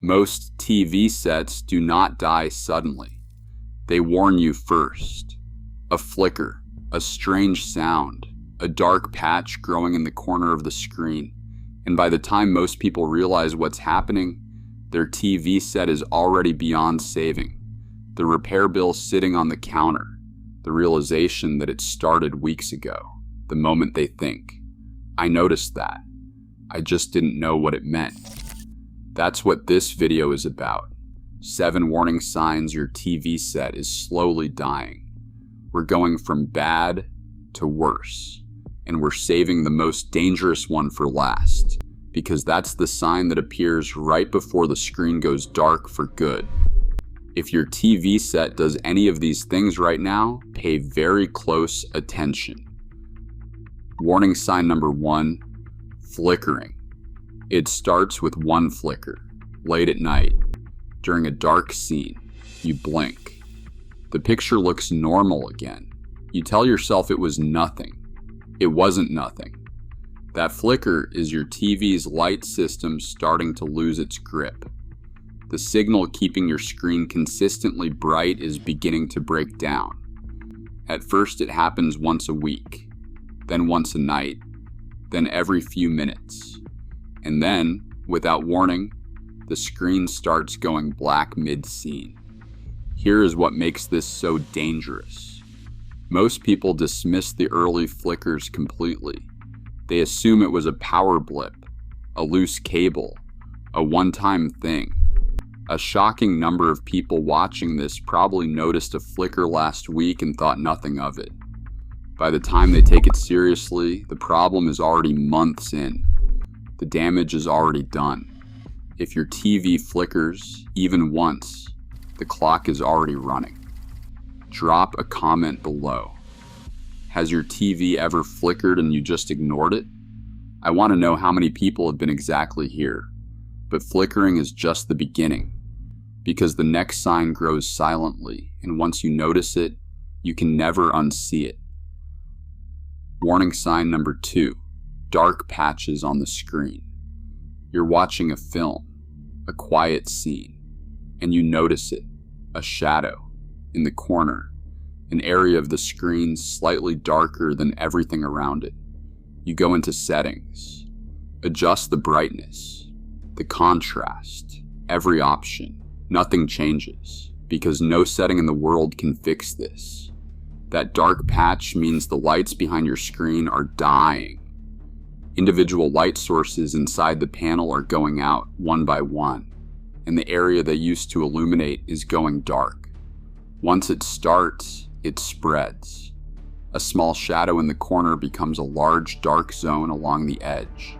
Most TV sets do not die suddenly. They warn you first. A flicker, a strange sound, a dark patch growing in the corner of the screen, and by the time most people realize what's happening, their TV set is already beyond saving. The repair bill sitting on the counter, the realization that it started weeks ago, the moment they think, "I noticed that. I just didn't know what it meant." That's what this video is about. 7 warning signs your TV set is slowly dying. We're going from bad to worse, and we're saving the most dangerous one for last, because that's the sign that appears right before the screen goes dark for good. If your TV set does any of these things right now, pay very close attention. Warning sign number 1, flickering. It starts with one flicker, late at night, during a dark scene. You blink. The picture looks normal again. You tell yourself it was nothing. It wasn't nothing. That flicker is your TV's light system starting to lose its grip. The signal keeping your screen consistently bright is beginning to break down. At first it happens once a week, then once a night, then every few minutes. And then, without warning, the screen starts going black mid-scene. Here is what makes this so dangerous. Most people dismiss the early flickers completely. They assume it was a power blip, a loose cable, a one-time thing. A shocking number of people watching this probably noticed a flicker last week and thought nothing of it. By the time they take it seriously, the problem is already months in. The damage is already done. If your TV flickers, even once, the clock is already running. Drop a comment below. Has your TV ever flickered and you just ignored it? I want to know how many people have been exactly here. But flickering is just the beginning, because the next sign grows silently, and once you notice it, you can never unsee it. Warning sign number 2, dark patches on the screen. You're watching a film, a quiet scene, and you notice it, a shadow in the corner, an area of the screen slightly darker than everything around it. You go into settings, adjust the brightness, the contrast, every option. Nothing changes, because no setting in the world can fix this. That dark patch means the lights behind your screen are dying. Individual light sources inside the panel are going out one by one, and the area they used to illuminate is going dark. Once it starts, it spreads. A small shadow in the corner becomes a large dark zone along the edge,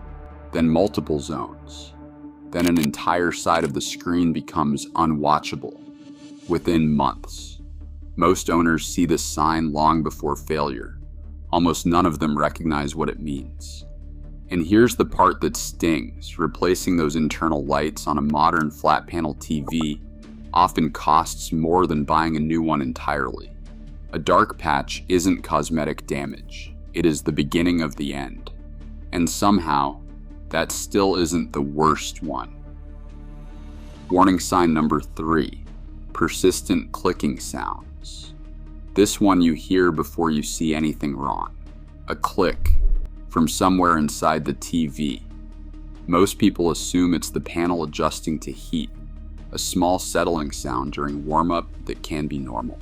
then multiple zones. Then an entire side of the screen becomes unwatchable within months. Most owners see this sign long before failure. Almost none of them recognize what it means. And here's the part that stings. Replacing those internal lights on a modern flat panel TV often costs more than buying a new one entirely. A dark patch isn't cosmetic damage. It is the beginning of the end. And somehow, that still isn't the worst one. Warning sign number 3, persistent clicking sounds. This one you hear before you see anything wrong. A click from somewhere inside the TV. Most people assume it's the panel adjusting to heat, a small settling sound during warm-up that can be normal.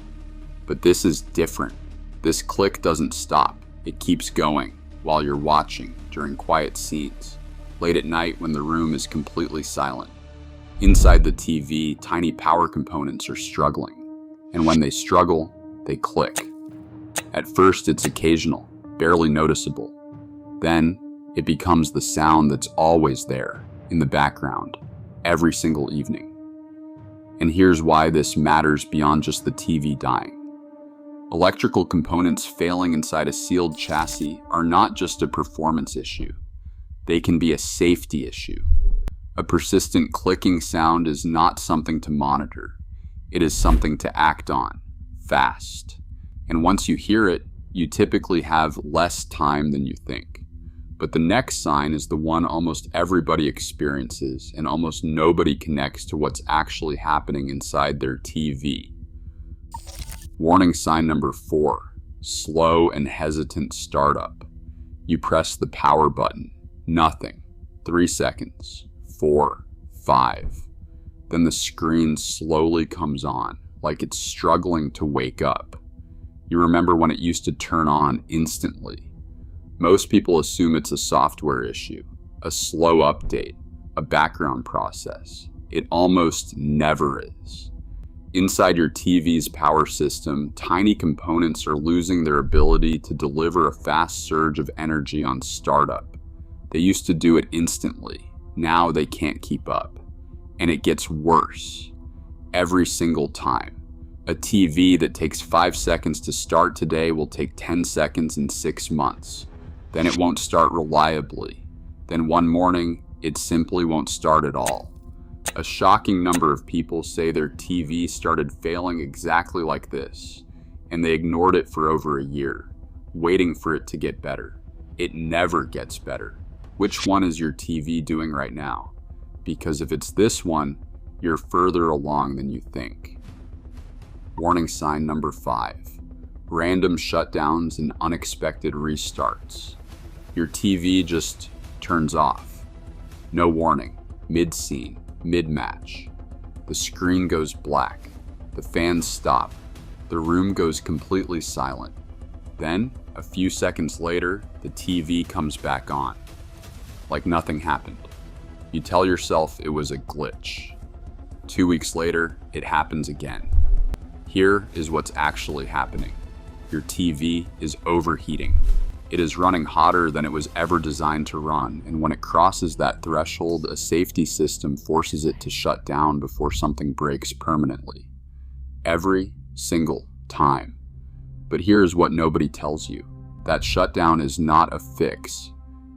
But this is different. This click doesn't stop. It keeps going while you're watching during quiet scenes, late at night when the room is completely silent. Inside the TV, tiny power components are struggling, and when they struggle, they click. At first, it's occasional, barely noticeable. Then, it becomes the sound that's always there, in the background, every single evening. And here's why this matters beyond just the TV dying. Electrical components failing inside a sealed chassis are not just a performance issue. They can be a safety issue. A persistent clicking sound is not something to monitor. It is something to act on, fast. And once you hear it, you typically have less time than you think. But the next sign is the one almost everybody experiences and almost nobody connects to what's actually happening inside their TV. Warning sign number 4, slow and hesitant startup. You press the power button, nothing. 3 seconds, 4, 5. Then the screen slowly comes on, like it's struggling to wake up. You remember when it used to turn on instantly. Most people assume it's a software issue, a slow update, a background process. It almost never is. Inside your TV's power system, tiny components are losing their ability to deliver a fast surge of energy on startup. They used to do it instantly. Now they can't keep up. And it gets worse every single time. A TV that takes 5 seconds to start today will take 10 seconds in 6 months. Then it won't start reliably. Then one morning, it simply won't start at all. A shocking number of people say their TV started failing exactly like this, and they ignored it for over a year, waiting for it to get better. It never gets better. Which one is your TV doing right now? Because if it's this one, you're further along than you think. Warning sign number 5, random shutdowns and unexpected restarts. Your TV just turns off. No warning, mid-scene, mid-match. The screen goes black. The fans stop. The room goes completely silent. Then, a few seconds later, the TV comes back on. Like nothing happened. You tell yourself it was a glitch. 2 weeks later, it happens again. Here is what's actually happening. Your TV is overheating. It is running hotter than it was ever designed to run, and when it crosses that threshold, a safety system forces it to shut down before something breaks permanently. Every single time. But here's what nobody tells you. That shutdown is not a fix.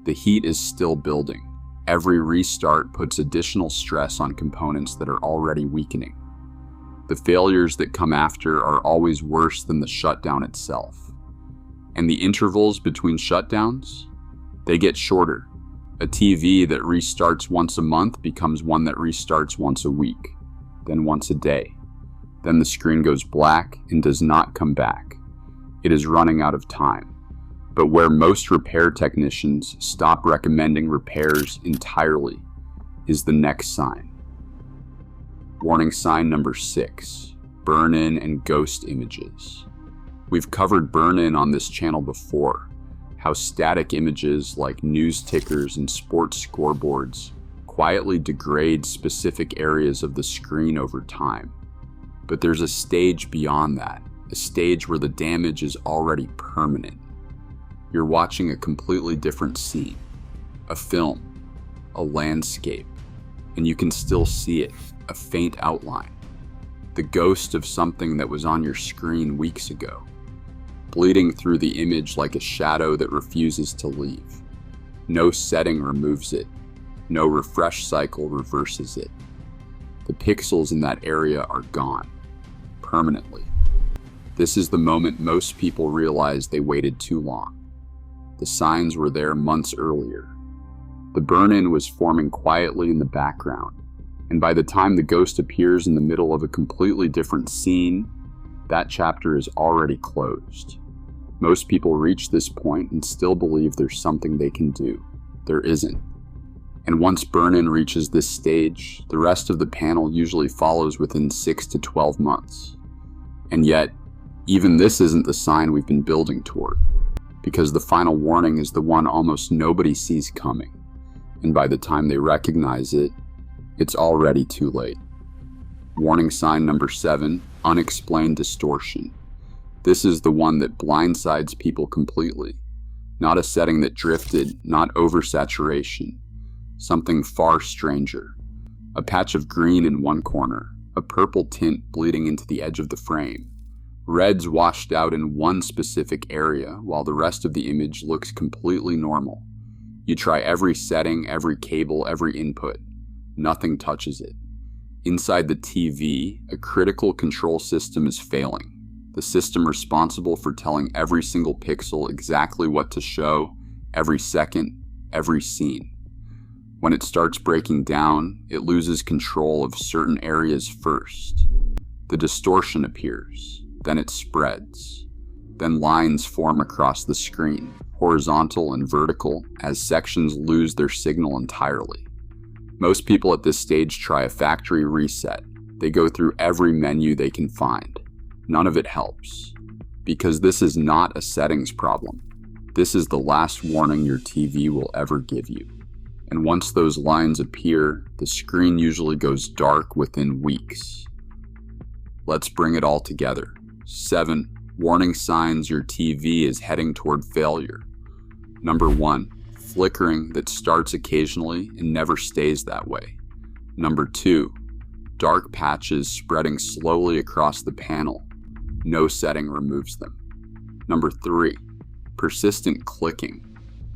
The heat is still building. Every restart puts additional stress on components that are already weakening. The failures that come after are always worse than the shutdown itself. And the intervals between shutdowns? They get shorter. A TV that restarts once a month becomes one that restarts once a week, then once a day. Then the screen goes black and does not come back. It is running out of time. But where most repair technicians stop recommending repairs entirely is the next sign. Warning sign number 6, burn-in and ghost images. We've covered burn-in on this channel before, how static images like news tickers and sports scoreboards quietly degrade specific areas of the screen over time. But there's a stage beyond that, a stage where the damage is already permanent. You're watching a completely different scene, a film, a landscape, and you can still see it, a faint outline, the ghost of something that was on your screen weeks ago, bleeding through the image like a shadow that refuses to leave. No setting removes it, no refresh cycle reverses it. The pixels in that area are gone, permanently. This is the moment most people realize they waited too long. The signs were there months earlier. The burn-in was forming quietly in the background, and by the time the ghost appears in the middle of a completely different scene, that chapter is already closed. Most people reach this point and still believe there's something they can do. There isn't. And once burn-in reaches this stage, the rest of the panel usually follows within 6 to 12 months. And yet, even this isn't the sign we've been building toward, because the final warning is the one almost nobody sees coming, and by the time they recognize it, it's already too late. Warning sign number 7, unexplained distortion. This is the one that blindsides people completely. Not a setting that drifted, not oversaturation. Something far stranger. A patch of green in one corner, a purple tint bleeding into the edge of the frame. Reds washed out in one specific area, while the rest of the image looks completely normal. You try every setting, every cable, every input. Nothing touches it. Inside the TV, a critical control system is failing. The system responsible for telling every single pixel exactly what to show, every second, every scene. When it starts breaking down, it loses control of certain areas first. The distortion appears, then it spreads. Then lines form across the screen, horizontal and vertical, as sections lose their signal entirely. Most people at this stage try a factory reset. They go through every menu they can find. None of it helps. Because this is not a settings problem. This is the last warning your TV will ever give you. And once those lines appear, the screen usually goes dark within weeks. Let's bring it all together. 7 warning signs your TV is heading toward failure. Number 1, flickering that starts occasionally and never stays that way. Number 2, dark patches spreading slowly across the panel. No setting removes them. Number 3, persistent clicking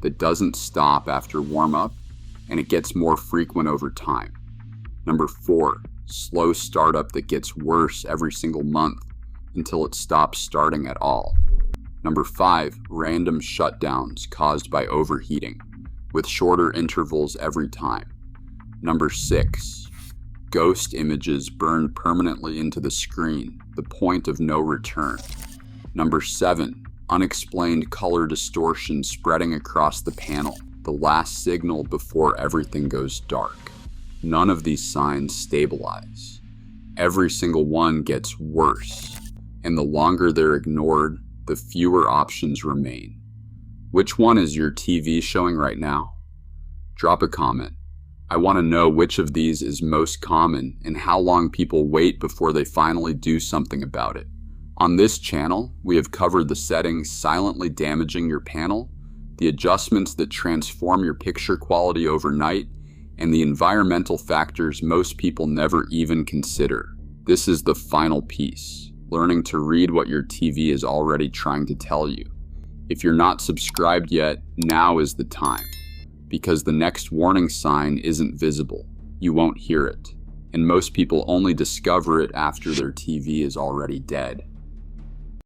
that doesn't stop after warm-up and it gets more frequent over time. Number 4, slow startup that gets worse every single month until it stops starting at all. Number 5, random shutdowns caused by overheating, with shorter intervals every time. Number 6, ghost images burned permanently into the screen, the point of no return. Number 7, unexplained color distortion spreading across the panel, the last signal before everything goes dark. None of these signs stabilize. Every single one gets worse, and the longer they're ignored, the fewer options remain. Which one is your TV showing right now? Drop a comment. I want to know which of these is most common and how long people wait before they finally do something about it. On this channel, we have covered the settings silently damaging your panel, the adjustments that transform your picture quality overnight, and the environmental factors most people never even consider. This is the final piece, learning to read what your TV is already trying to tell you. If you're not subscribed yet, now is the time. Because the next warning sign isn't visible. You won't hear it. And most people only discover it after their TV is already dead.